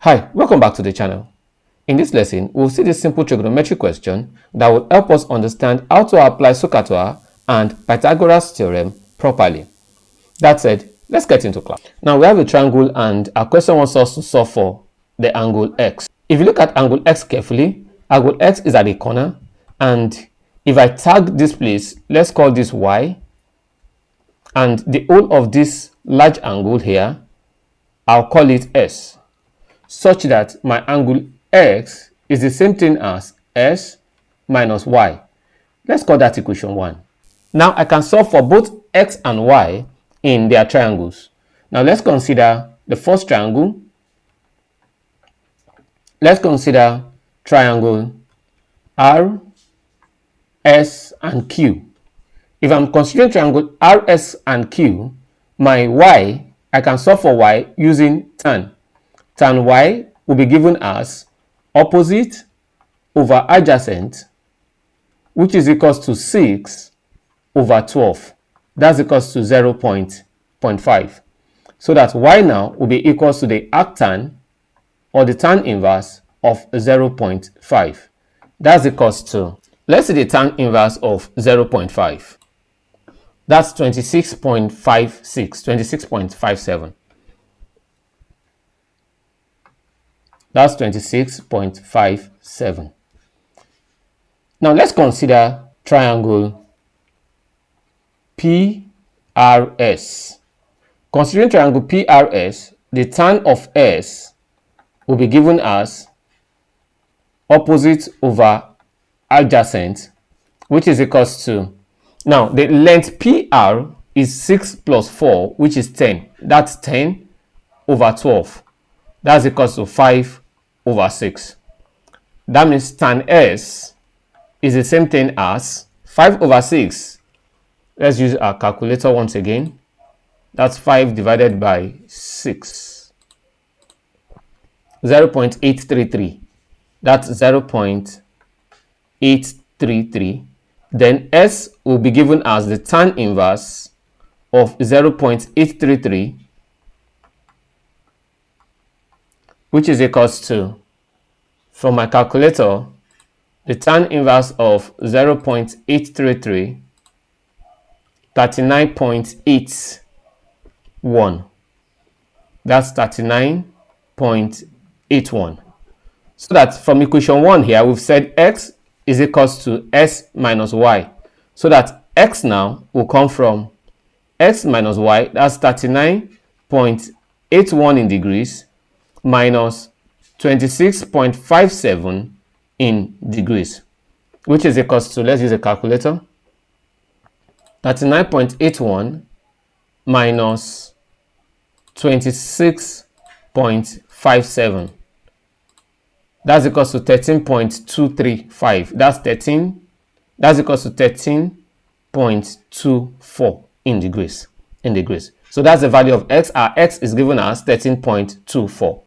Hi, welcome back to the channel. In this lesson, we'll see this simple trigonometry question that will help us understand how to apply SOHCAHTOA and Pythagoras theorem properly. That said, let's get into class. Now we have a triangle and our question wants us to solve for the angle x. If you look at angle x carefully, angle x is at a corner, and if I tag this place, let's call this y, and the whole of this large angle here, I'll call it s, such that my angle x is the same thing as s minus y. Let's call that equation 1. Now I can solve for both x and y in their triangles. Now let's consider the first triangle. Let's consider triangle R, S, and Q. If I'm considering triangle R, S, and Q, my y, I can solve for y using tan. Tan y will be given as opposite over adjacent, which is equals to 6 over 12. That's equals to 0.5. So that y now will be equals to the arctan, or the tan inverse of 0.5. That's equals to, let's see the tan inverse of 0.5. That's 26.56, 26.57. That's 26.57. Now let's consider triangle PRS. Considering triangle PRS, the tan of S will be given as opposite over adjacent, which is equals to, now the length PR is 6 plus 4, which is 10. That's 10 over 12. That's equals to 5 over 6. That means tan S is the same thing as 5 over 6. Let's use our calculator once again. That's 5 divided by 6. 0.833. That's 0.833. Then S will be given as the tan inverse of 0.833, which is equals to, from my calculator, the tan inverse of 0.833, 39.81. That's 39.81. So that from equation 1 here, we've said x is equals to s minus y. So that x now will come from x minus y, that's 39.81 in degrees, minus 26.57 in degrees, which is equals to, let's use a calculator, 39.81 minus 26.57. That's equals to 13.235. That's equals to 13.24 in degrees. So that's the value of x. Our x is given as 13.24.